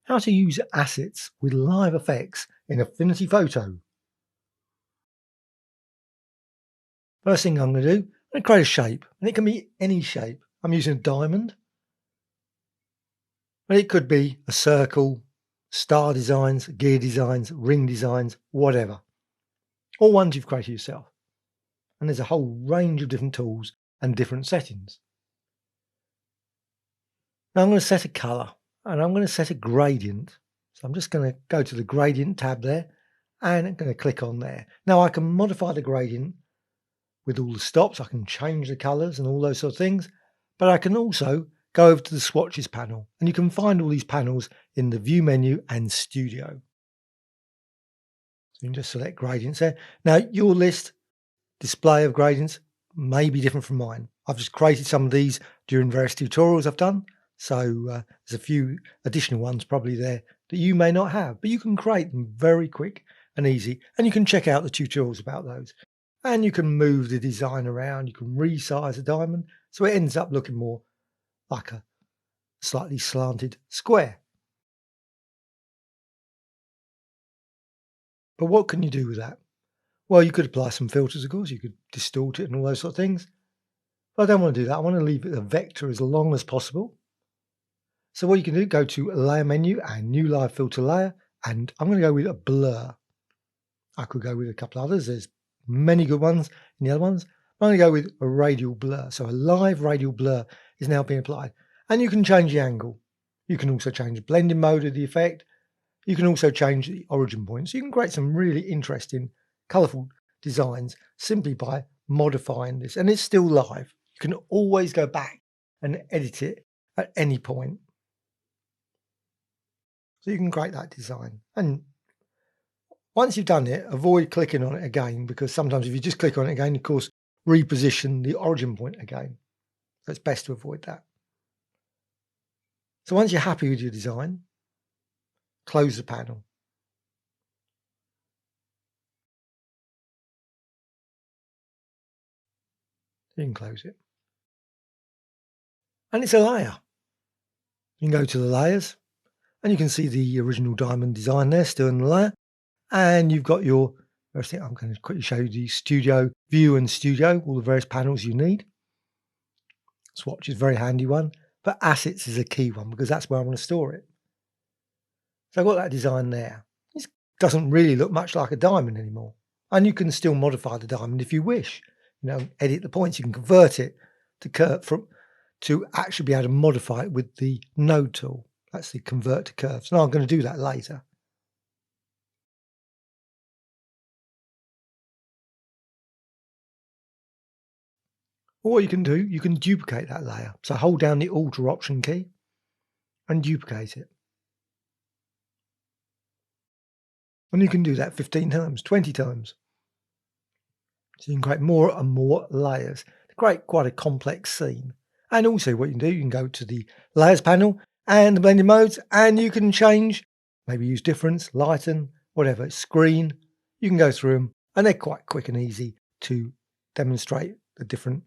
How to use assets with live effects in Affinity Photo. First thing I'm going to do, I'm going to create a shape, and it can be any shape. I'm using a diamond, but it could be a circle, star designs, gear designs, ring designs, whatever. All ones you've created yourself. And there's a whole range of different tools and different settings. Now I'm going to set a color, and I'm going to set a gradient. So I'm just going to go to the gradient tab there, and I'm going to click on there. Now I can modify the gradient with all the stops. I can change the colors and all those sort of things, but I can also go over to the swatches panel, and you can find all these panels in the view menu and studio. So you can just select gradients there. Now your list display of gradients may be different from mine. I've just created some of these during various tutorials I've done. So there's a few additional ones probably there that you may not have, but you can create them very quick and easy. And you can check out the tutorials about those. And you can move the design around. You can resize a diamond so it ends up looking more like a slightly slanted square. But what can you do with that? Well, you could apply some filters, of course. You could distort it and all those sort of things. But I don't want to do that. I want to leave it a vector as long as possible. So what you can do, go to Layer menu and New Live Filter Layer, and I'm going to go with a blur. I could go with a couple others. There's many good ones in the other ones. I'm going to go with a radial blur. So a live radial blur is now being applied. And you can change the angle. You can also change the blending mode of the effect. You can also change the origin point. So you can create some really interesting, colourful designs simply by modifying this. And it's still live. You can always go back and edit it at any point. So you can create that design. And once you've done it, avoid clicking on it again, because sometimes if you just click on it again, of course, reposition the origin point again. So it's best to avoid that. So once you're happy with your design, close the panel. You can close it. And it's a layer. You can go to the layers, and you can see the original diamond design there still in the layer. And you've got your, I'm going to quickly show you the studio view and studio, all the various panels you need. Swatch is a very handy one, but assets is a key one because that's where I want to store it. So I've got that design there. This doesn't really look much like a diamond anymore. And you can still modify the diamond if you wish. You know, edit the points. You can convert it to curve to actually be able to modify it with the node tool. That's the convert to curves. And I'm going to do that later. Or what you can do, you can duplicate that layer. So hold down the Alt or Option key and duplicate it. And you can do that 15 times, 20 times. So you can create more and more layers to create quite a complex scene. And also what you can do, you can go to the Layers panel and the blending modes, and you can change, maybe use difference, lighten, whatever, screen. You can go through them, and they're quite quick and easy to demonstrate the different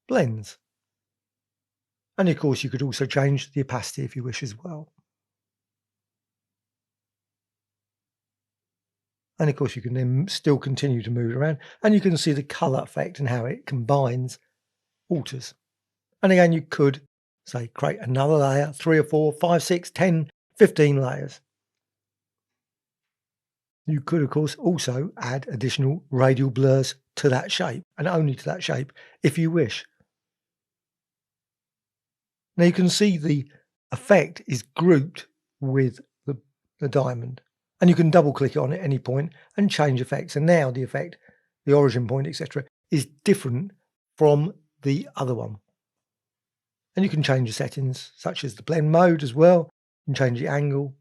blends. And of course, you could also change the opacity if you wish as well. And of course, you can then still continue to move it around, and you can see the color effect and how it combines, alters. And again, you could say create another layer, 3 or 4, 5, 6, 10, 15 layers. You could, of course, also add additional radial blurs to that shape, and only to that shape if you wish. Now you can see the effect is grouped with the diamond, and you can double click on it at any point and change effects. And now the effect, the origin point, etc., is different from the other one. And you can change the settings, such as the blend mode as well. You can change the angle.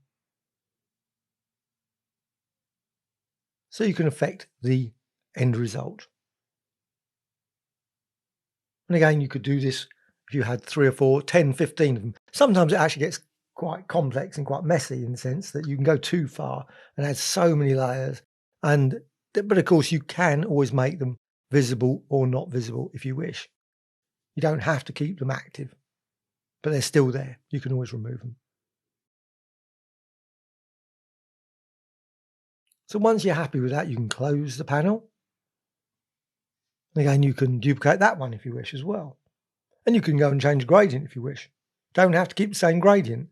So you can affect the end result. And again, you could do this if you had 3 or 4, 10, 15 of them. Sometimes it actually gets quite complex and quite messy in the sense that you can go too far and add so many layers. But of course, you can always make them visible or not visible if you wish. You don't have to keep them active, but they're still there. You can always remove them. So once you're happy with that, you can close the panel. Again, you can duplicate that one if you wish as well. And you can go and change the gradient if you wish. Don't have to keep the same gradient.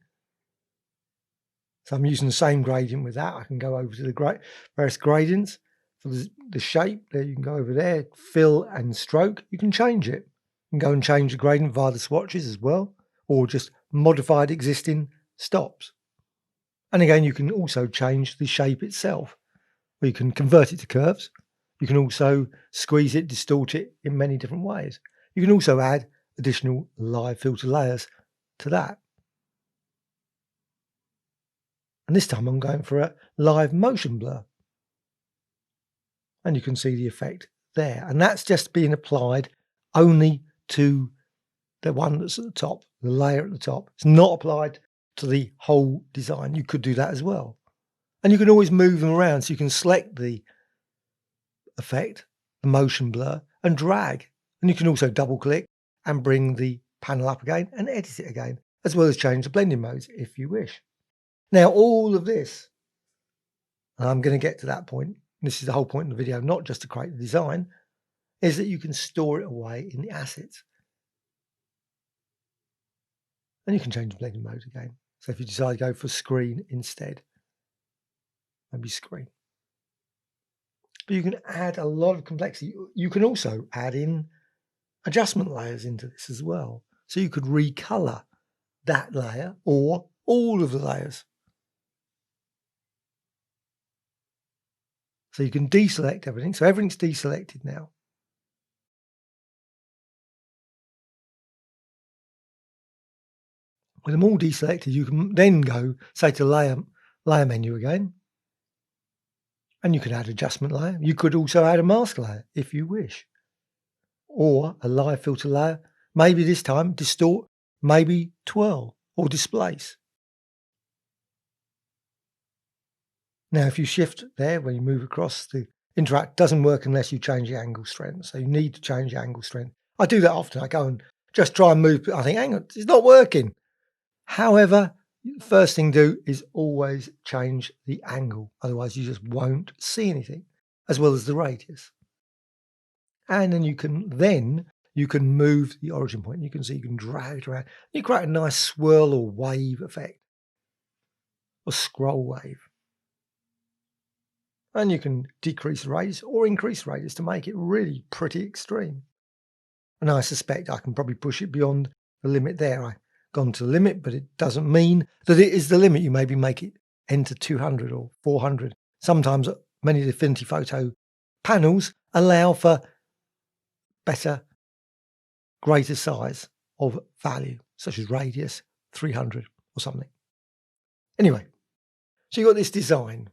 So I'm using the same gradient with that. I can go over to the various gradients for the shape. There you can go over there, fill and stroke. You can change it. You can go and change the gradient via the swatches as well, or just modified existing stops. And again, you can also change the shape itself. Or you can convert it to curves. You can also squeeze it, distort it in many different ways. You can also add additional live filter layers to that. And this time I'm going for a live motion blur. And you can see the effect there. And that's just being applied only to the one that's at the top, the layer at the top. It's not applied to the whole design. You could do that as well. And you can always move them around. So you can select the effect, the motion blur, and drag. And you can also double click and bring the panel up again and edit it again, as well as change the blending modes if you wish. Now, all of this, and I'm going to get to that point, this is the whole point of the video, not just to create the design, is that you can store it away in the assets. And you can change the blending mode again. So if you decide to go for screen instead, maybe screen. But you can add a lot of complexity. You can also add in adjustment layers into this as well. So you could recolor that layer or all of the layers. So you can deselect everything. So everything's deselected now. With them all deselected, you can then go, say, to layer menu again. And you could add adjustment layer. You could also add a mask layer if you wish. Or a live filter layer. Maybe this time distort, maybe twirl or displace. Now, if you shift there, when you move across, the interact doesn't work unless you change the angle strength. So you need to change the angle strength. I do that often. I go and just try and move. I think, hang on, it's not working. However, the first thing to do is always change the angle. Otherwise, you just won't see anything, as well as the radius. And then you can move the origin point. You can see you can drag it around. You create a nice swirl or wave effect, or scroll wave. And you can decrease the radius or increase the radius to make it really pretty extreme. And I suspect I can probably push it beyond the limit there. I've gone to the limit, but it doesn't mean that it is the limit. You maybe make it enter 200 or 400. Sometimes many of the Affinity Photo panels allow for better, greater size of value, such as radius 300 or something. Anyway, so you've got this design.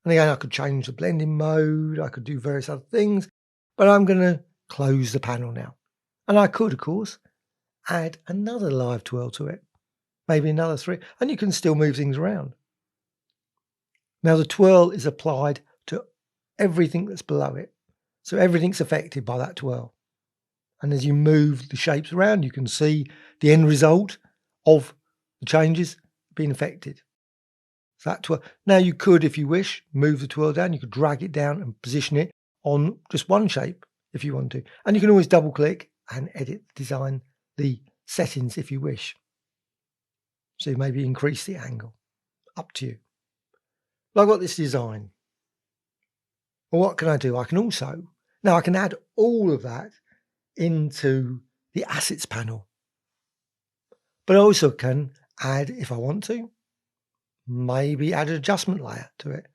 And again, I could change the blending mode. I could do various other things, but I'm going to close the panel now. And I could, of course, add another live twirl to it, maybe another 3, and you can still move things around. Now, the twirl is applied to everything that's below it. So everything's affected by that twirl. And as you move the shapes around, you can see the end result of the changes being affected. So that twirl. Now you could, if you wish, move the twirl down. You could drag it down and position it on just one shape if you want to. And you can always double click and edit, design the settings if you wish. So maybe increase the angle. Up to you. But I've got this design. Well, what can I do? I can add all of that into the assets panel. But I also can add, if I want to, maybe add an adjustment layer to it.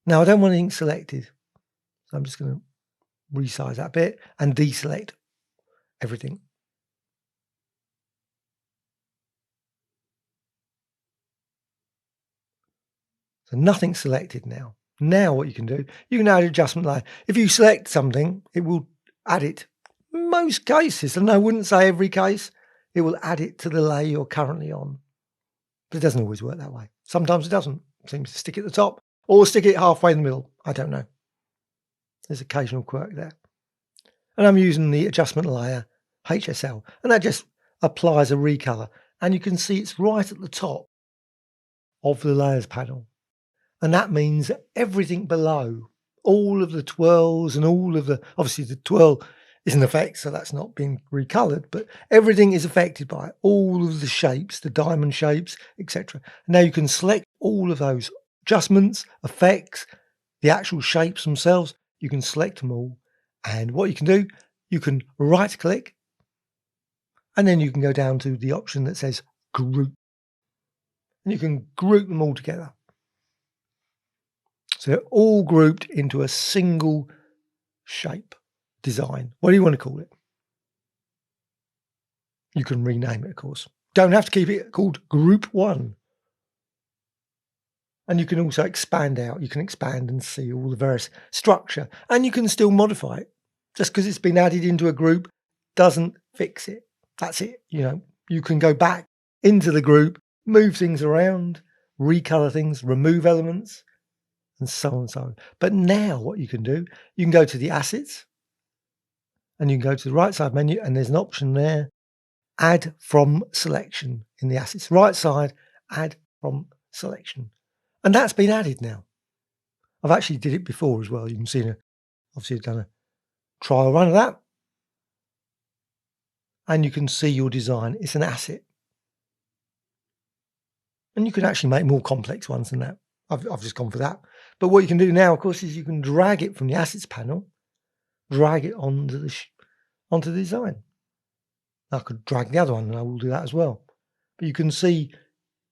Now, I don't want anything selected. So I'm just going to resize that bit and deselect everything. So nothing's selected now. Now what you can do, you can add an adjustment layer. If you select something, it will add it. Most cases, and I wouldn't say every case, it will add it to the layer you're currently on. But it doesn't always work that way. Sometimes it doesn't. It seems to stick at the top or stick it halfway in the middle. I don't know. There's occasional quirk there. And I'm using the adjustment layer HSL, and that just applies a recolor. And you can see it's right at the top of the layers panel. And that means that everything below, all of the twirls and all of the, obviously the twirl is an effect, so that's not being recolored, but everything is affected by it. All of the shapes, the diamond shapes, etc. Now you can select all of those adjustments, effects, the actual shapes themselves. You can select them all. And what you can do, you can right click, and then you can go down to the option that says group. And you can group them all together. So they're all grouped into a single shape, design. What do you want to call it? You can rename it, of course. Don't have to keep it called Group 1. And you can also expand out. You can expand and see all the various structure. And you can still modify it. Just because it's been added into a group doesn't fix it. That's it. You can go back into the group, move things around, recolor things, remove elements, and so on and so on. But now what you can do, you can go to the assets, and you can go to the right side menu, and there's an option there, add from selection in the assets. Right side, add from selection. And that's been added now. I've actually did it before as well. You can see, obviously I've done a trial run of that. And you can see your design. It's an asset. And you can actually make more complex ones than that. I've just gone for that. But what you can do now, of course, is you can drag it from the assets panel, drag it onto the design. I could drag the other one, and I will do that as well. But you can see,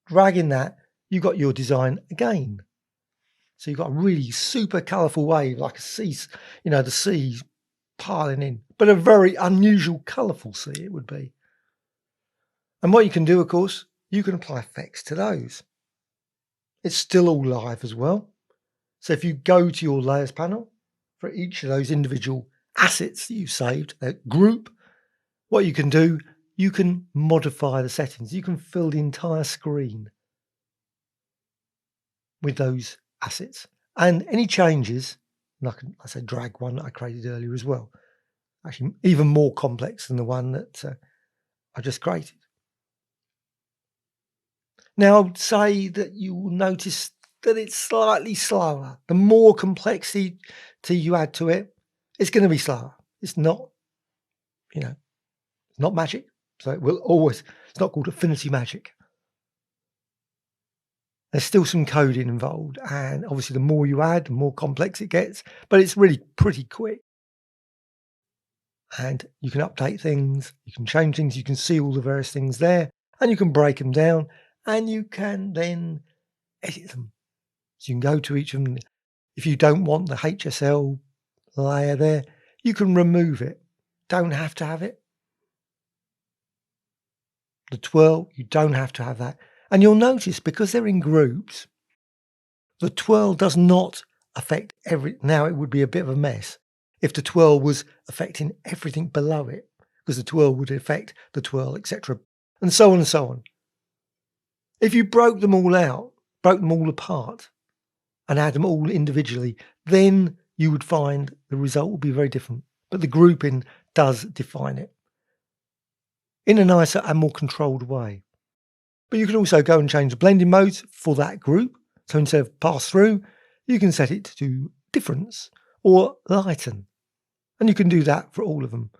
dragging that, you've got your design again. So you've got a really super colourful wave, like a sea, the sea piling in, but a very unusual, colourful sea it would be. And what you can do, of course, you can apply effects to those. It's still all live as well. So if you go to your layers panel for each of those individual assets that you've saved, that group, what you can do, you can modify the settings. You can fill the entire screen with those assets. And any changes, and I say drag one that I created earlier as well. Actually, even more complex than the one that I just created. Now, I would say that you will notice that it's slightly slower. The more complexity you add to it, it's going to be slower. It's not, it's not magic. So it's not called Affinity Magic. There's still some coding involved. And obviously, the more you add, the more complex it gets. But it's really pretty quick. And you can update things. You can change things. You can see all the various things there. And you can break them down. And you can then edit them. So you can go to each of them. If you don't want the HSL layer there, you can remove it. Don't have to have it. The twirl, you don't have to have that. And you'll notice, because they're in groups, the twirl does not affect now it would be a bit of a mess if the twirl was affecting everything below it, because the twirl would affect the twirl, etc. And so on and so on. If you broke them all out, broke them all apart, and add them all individually, then you would find the result would be very different. But the grouping does define it in a nicer and more controlled way. But you can also go and change the blending modes for that group. So instead of pass through, you can set it to difference or lighten. And you can do that for all of them.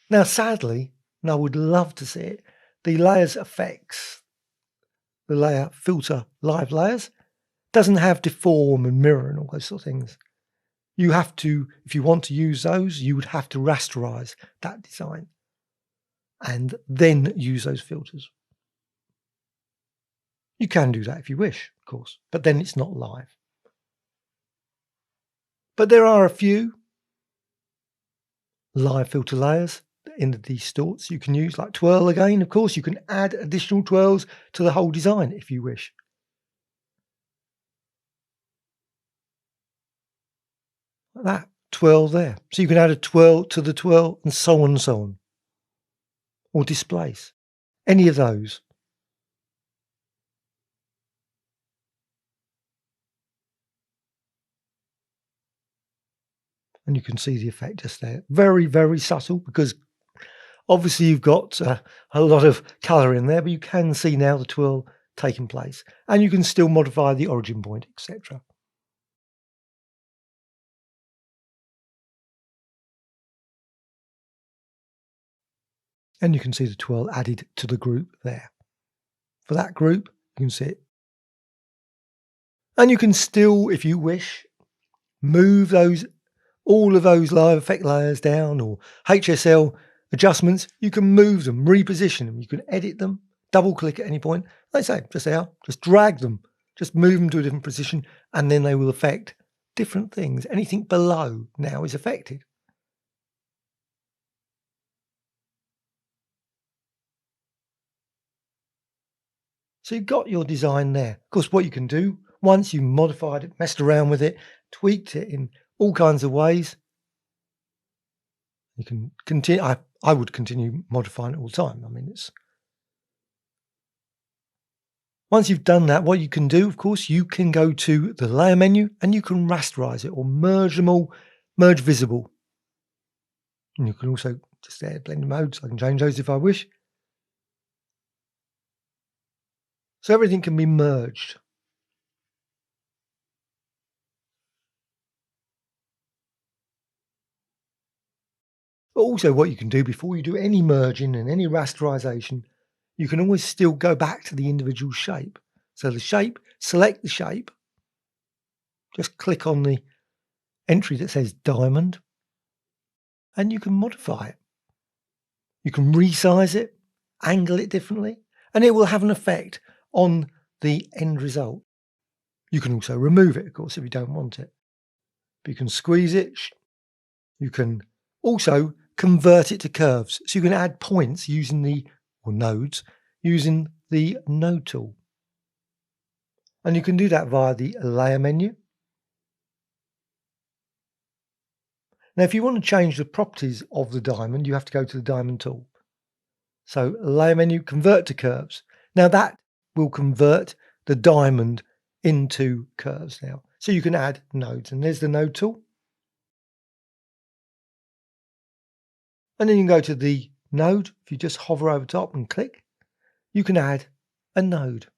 Now, sadly, and I would love to see it, the layers effects, the layer filter live layers, doesn't have deform and mirror and all those sort of things. You have to, if you want to use those, you would have to rasterize that design and then use those filters. You can do that if you wish, of course, but then it's not live. But there are a few live filter layers in the distorts you can use, like twirl again. Of course, you can add additional twirls to the whole design if you wish. Like that twirl there. So you can add a twirl to the twirl and so on and so on. Or displace. Any of those. And you can see the effect just there. Very, very subtle, because obviously you've got a lot of colour in there, but you can see now the twirl taken place. And you can still modify the origin point, etc. And you can see the twirl added to the group there. For that group, you can see it. And you can still, if you wish, move all of those live effect layers down, or HSL adjustments. You can move them, reposition them. You can edit them, double click at any point. Like I say, just there, just drag them, just move them to a different position, and then they will affect different things. Anything below now is affected. So you've got your design there. Of course, what you can do, once you've modified it, messed around with it, tweaked it in all kinds of ways, you can continue. I would continue modifying it all the time. I mean, once you've done that, what you can do, of course, you can go to the layer menu and you can rasterize it or merge them all, merge visible. And you can also just add blending modes. I can change those if I wish. So everything can be merged. But also what you can do before you do any merging and any rasterization, you can always still go back to the individual shape. So the shape, select the shape, just click on the entry that says diamond, and you can modify it. You can resize it, angle it differently, and it will have an effect on the end result. You can also remove it, of course, if you don't want it. But you can squeeze it. You can also convert it to curves. So you can add points using or nodes, using the node tool. And you can do that via the layer menu. Now, if you want to change the properties of the diamond, you have to go to the diamond tool. So layer menu, convert to curves. Now that will convert the diamond into curves now. So you can add nodes, and there's the node tool. And then you can go to the node. If you just hover over top and click, you can add a node.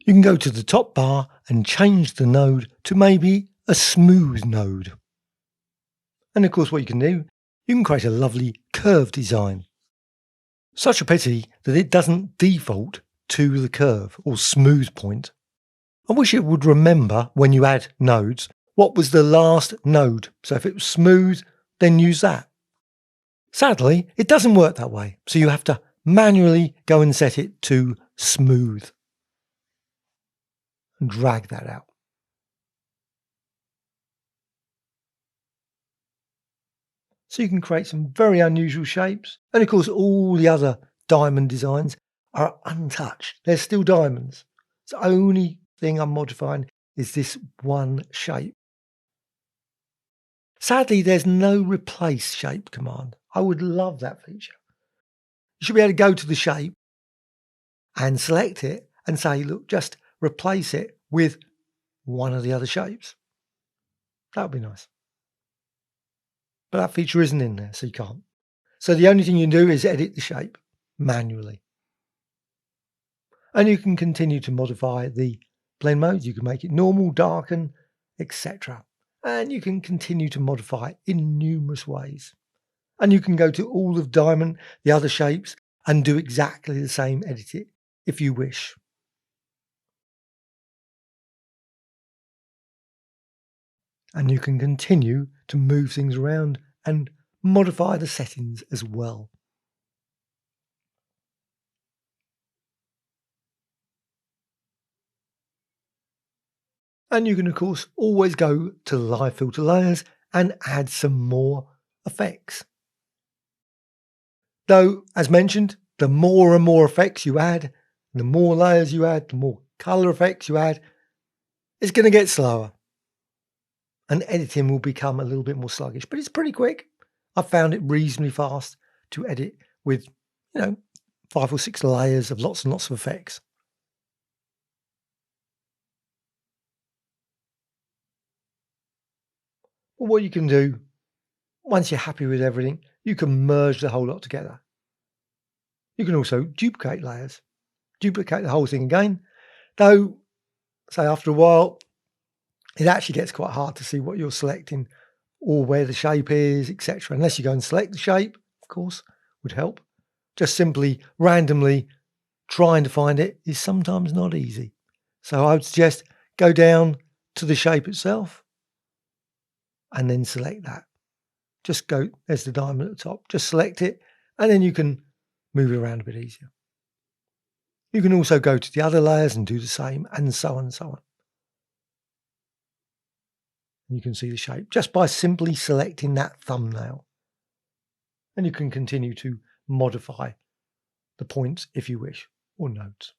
You can go to the top bar and change the node to maybe a smooth node. And of course, what you can do, you can create a lovely curve design. Such a pity that it doesn't default to the curve or smooth point. I wish it would remember when you add nodes, what was the last node. So if it was smooth, then use that. Sadly, it doesn't work that way. So you have to manually go and set it to smooth and drag that out. So you can create some very unusual shapes. And of course, all the other diamond designs are untouched. They're still diamonds. The only thing I'm modifying is this one shape. Sadly, there's no replace shape command. I would love that feature. You should be able to go to the shape and select it and say, look, just replace it with one of the other shapes. That would be nice. But that feature isn't in there, so you can't. So the only thing you can do is edit the shape manually. And you can continue to modify the blend modes. You can make it normal, darken, etc. And you can continue to modify it in numerous ways. And you can go to all of diamond, the other shapes, and do exactly the same, edit it if you wish. And you can continue to move things around and modify the settings as well. And you can, of course, always go to the live filter layers and add some more effects. Though, as mentioned, the more and more effects you add, the more layers you add, the more color effects you add, it's going to get slower. And editing will become a little bit more sluggish, but it's pretty quick. I found it reasonably fast to edit with, 5 or 6 layers of lots and lots of effects. Well, what you can do, once you're happy with everything, you can merge the whole lot together. You can also duplicate layers, duplicate the whole thing again, Though, say after a while, it actually gets quite hard to see what you're selecting or where the shape is, etc. Unless you go and select the shape, of course, would help. Just simply randomly trying to find it is sometimes not easy. So I would suggest go down to the shape itself and then select that. Just go, there's the diamond at the top, just select it, and then you can move it around a bit easier. You can also go to the other layers and do the same, and so on and so on. You can see the shape just by simply selecting that thumbnail. And you can continue to modify the points if you wish, or notes.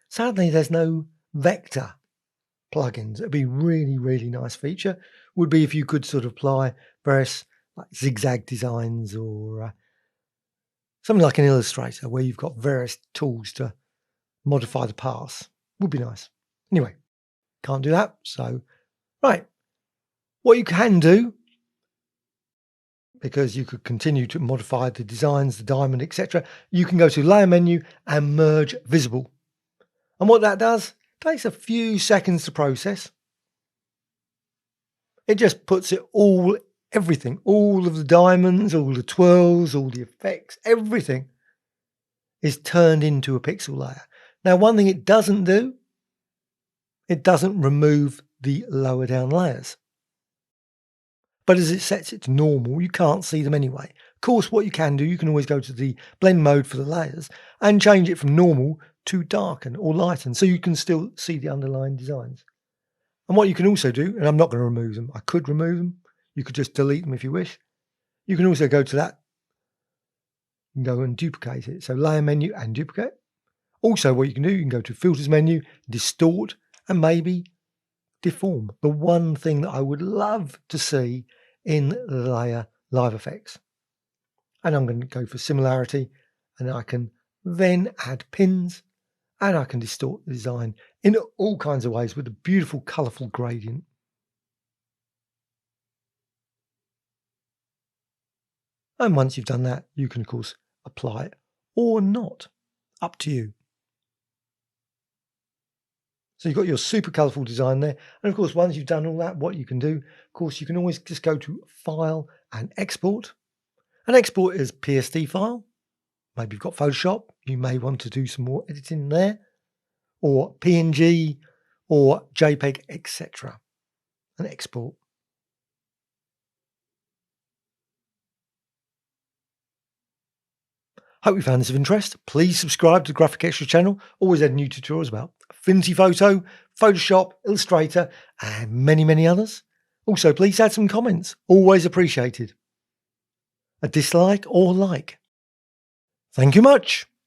Sadly, there's no vector plugins. It'd be really, really nice feature. Would be if you could sort of apply various like zigzag designs or something like an Illustrator where you've got various tools to modify the paths. Would be nice. Anyway, can't do that. So, right. What you can do, because you could continue to modify the designs, the diamond, etc., you can go to Layer Menu and Merge Visible. And what that does, takes a few seconds to process. It just puts it all, everything, all of the diamonds, all the twirls, all the effects, everything is turned into a pixel layer. Now, one thing it doesn't do, it doesn't remove the lower down layers. But as it sets it to normal, you can't see them anyway. Of course, what you can do, you can always go to the blend mode for the layers and change it from normal to darken or lighten, so you can still see the underlying designs. And what you can also do, and I'm not going to remove them, I could remove them, you could just delete them if you wish. You can also go to that and go and duplicate it. So Layer Menu and Duplicate. Also, what you can do, you can go to Filters menu, Distort, and maybe Deform. The one thing that I would love to see in the layer live effects. And I'm going to go for similarity, and I can then add pins, and I can distort the design in all kinds of ways with a beautiful colourful gradient. And once you've done that, you can of course apply it or not, up to you. So you've got your super colourful design there. And of course, once you've done all that, what you can do, of course, you can always just go to File and Export. And export as PSD file. Maybe you've got Photoshop. You may want to do some more editing there. Or PNG or JPEG, etc. And export. Hope you found this of interest. Please subscribe to the Graphicxtras channel. Always add new tutorials about Affinity Photo, Photoshop, Illustrator, and many, many others. Also, please add some comments. Always appreciated. A dislike or like. Thank you much.